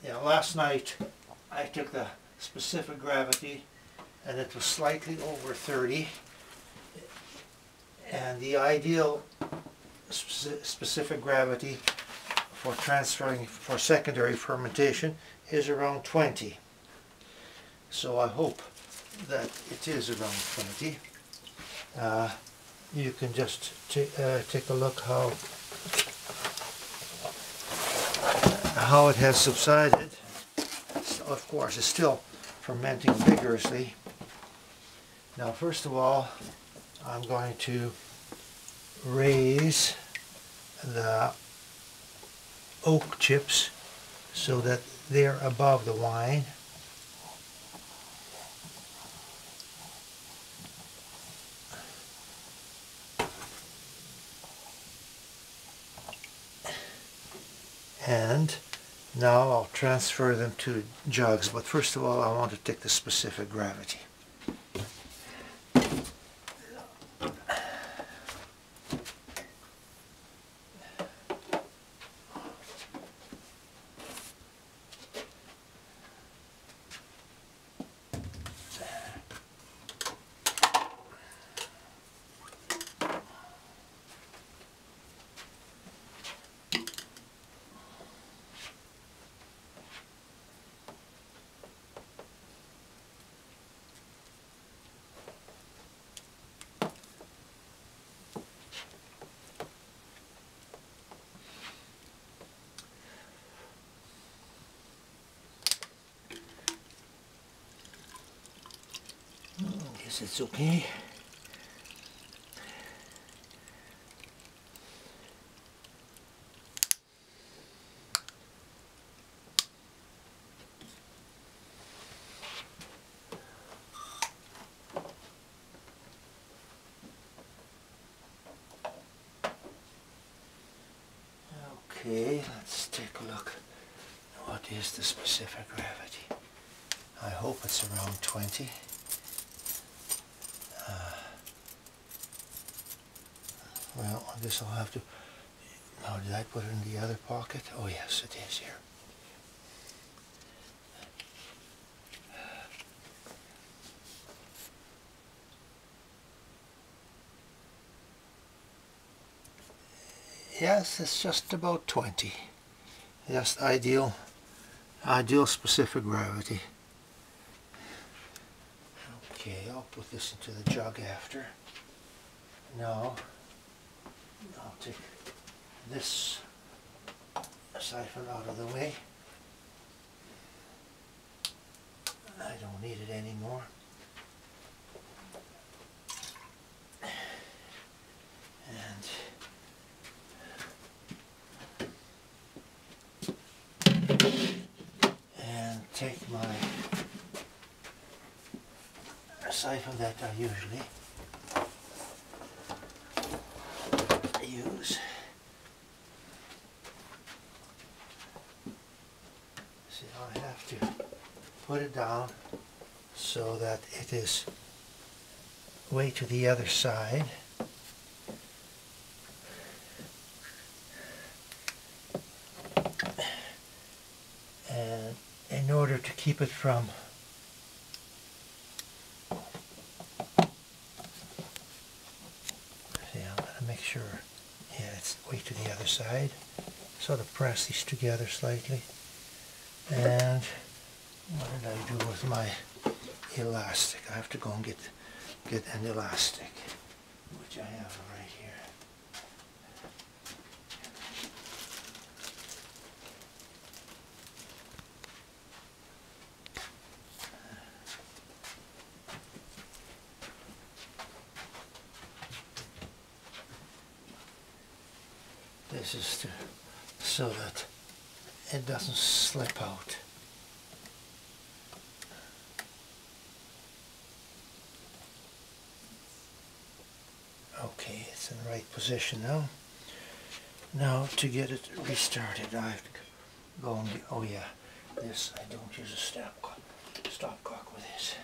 Yeah, last night I took the specific gravity and it was slightly over 30, and the ideal specific gravity for transferring for secondary fermentation is around 20. So I hope that it is around 20. You can just take a look how it has subsided. So of course it's still fermenting vigorously. Now first of all, I'm going to raise the oak chips so that they're above the wine. And now I'll transfer them to jugs, but first of all I want to take the specific gravity. Guess it's okay. Okay, let's take a look. What is the specific gravity? I hope it's around 20. Well, I guess I'll have to... Now, did I put it in the other pocket? Oh yes, it is here. Yes, it's just about 20. Just ideal specific gravity. Okay, I'll put this into the jug after. Now, I'll take this siphon out of the way. I don't need it anymore. And take my siphon that I usually use. See, I have to put it down so that it is way to the other side. And in order to keep it from make sure, yeah, it's way to the other side. Sort of press these together slightly. And what did I do with my elastic? I have to go and get an elastic, which I have right here. This is so that it doesn't slip out. Okay, it's in the right position now. Now to get it restarted, I have to go and get, oh yeah, this, I don't use a stopcock with this.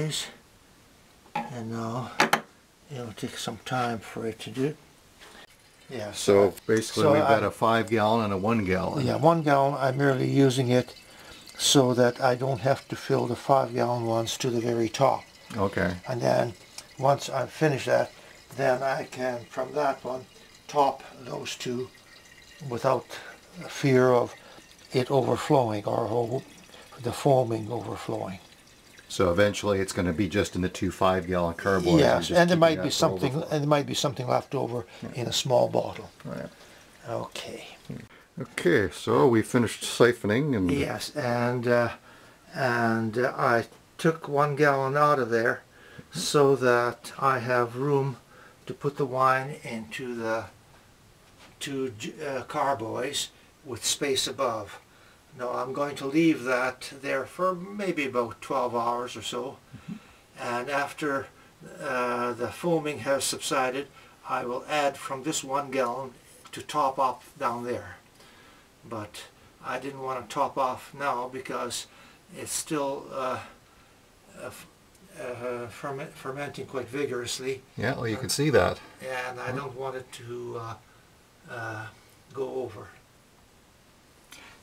carboys, and now it'll take some time for it to do. Yeah. So basically so we've got a 5 gallon and a 1 gallon. Yeah, 1 gallon. I'm merely using it so that I don't have to fill the 5 gallon ones to the very top. Okay. And then once I've finished that, then I can, from that one, top those two without fear of it overflowing or the foaming overflowing. So eventually it's going to be just in the 2 5-gallon carboys. Yes, and there might be something, left over in a small bottle. Right. Okay. Okay, so we finished siphoning, and yes, and I took 1 gallon out of there so that I have room to put the wine into the 2 carboys with space above. Now I'm going to leave that there for maybe about 12 hours or so, and after the foaming has subsided, I will add from this 1 gallon to top up down there. But I didn't want to top off now because it's still fermenting quite vigorously. yeah, well, you can see that. And I don't want it to go over.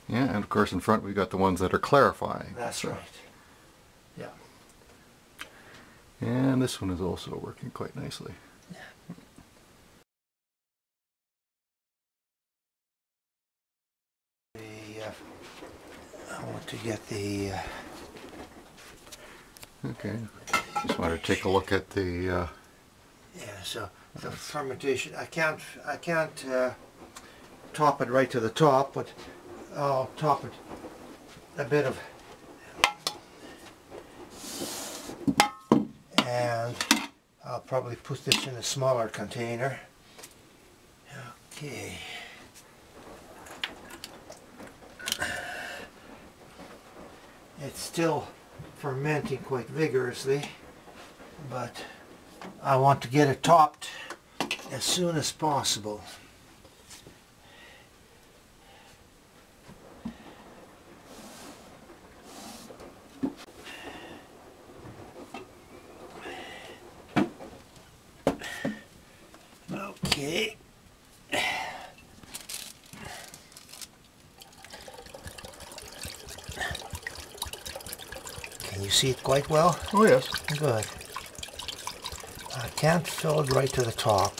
Yeah, and of course in front we've got the ones that are clarifying. That's right. Yeah. And this one is also working quite nicely. I want to get the... Okay, just wanted to take a look at the... yeah, so the fermentation, I can't top it right to the top, but I'll top it a bit of, and I'll probably put this in a smaller container. Okay. It's still fermenting quite vigorously, but I want to get it topped as soon as possible. Okay. Can you see it quite well? Oh yes. Good. I can't fill it right to the top.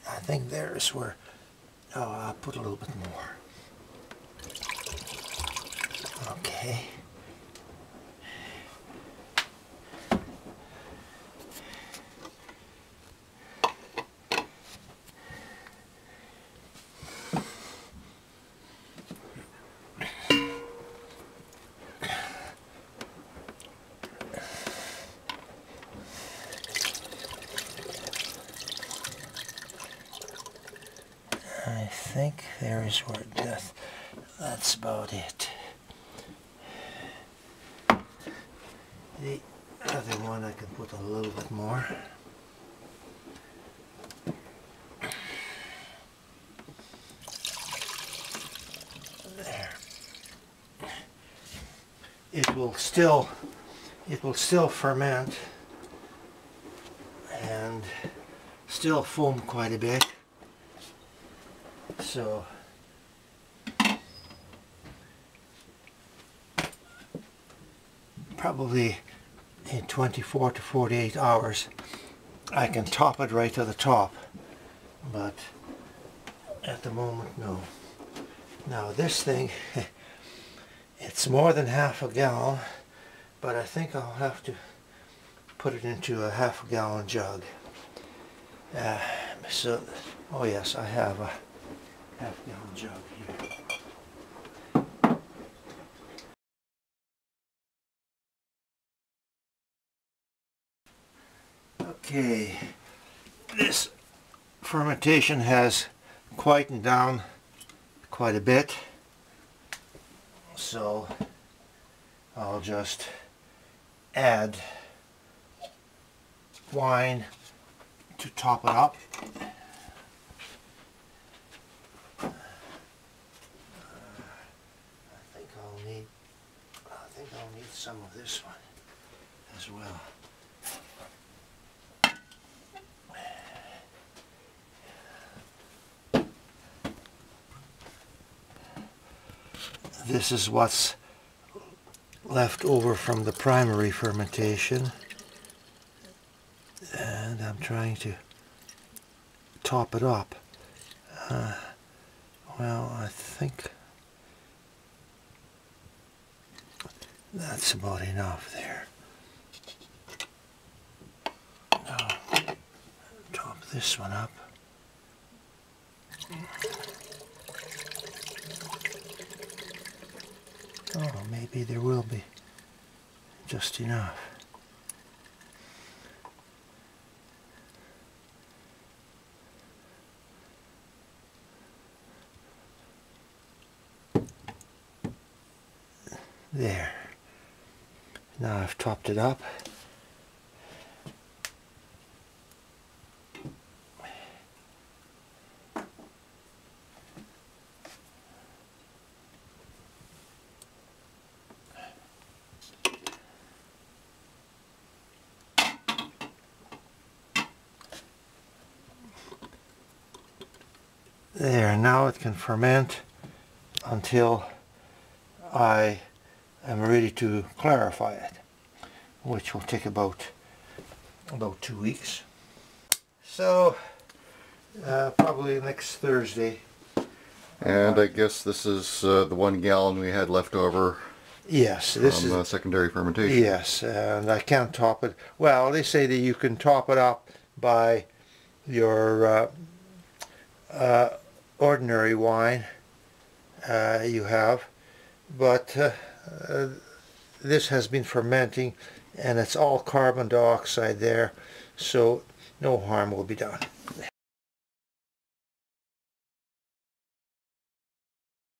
I think there's where... Oh, I'll put a little bit more. Okay. I think there is where it does. That's about it. The other one I can put a little bit more. There. It will still ferment and still foam quite a bit. So probably in 24 to 48 hours I can top it right to the top, but at the moment no. Now this thing, it's more than half a gallon, but I think I'll have to put it into a half a gallon jug. So, oh yes, I have a half gallon jug here. Okay, this fermentation has quietened down quite a bit, so I'll just add wine to top it up. I think I'll I'll need some of this one as well. This is what's left over from the primary fermentation, and I'm trying to top it up. Well, I think that's about enough there. Now, top this one up. Oh, maybe there will be just enough. There. Now I've topped it up. There, now it can ferment until I am ready to clarify it, which will take about 2 weeks. So probably next Thursday. And I guess this is the 1 gallon we had left over. Yes, this is secondary fermentation. Yes, and I can't top it. Well, they say that you can top it up by your ordinary wine you have, but this has been fermenting and it's all carbon dioxide there, so no harm will be done.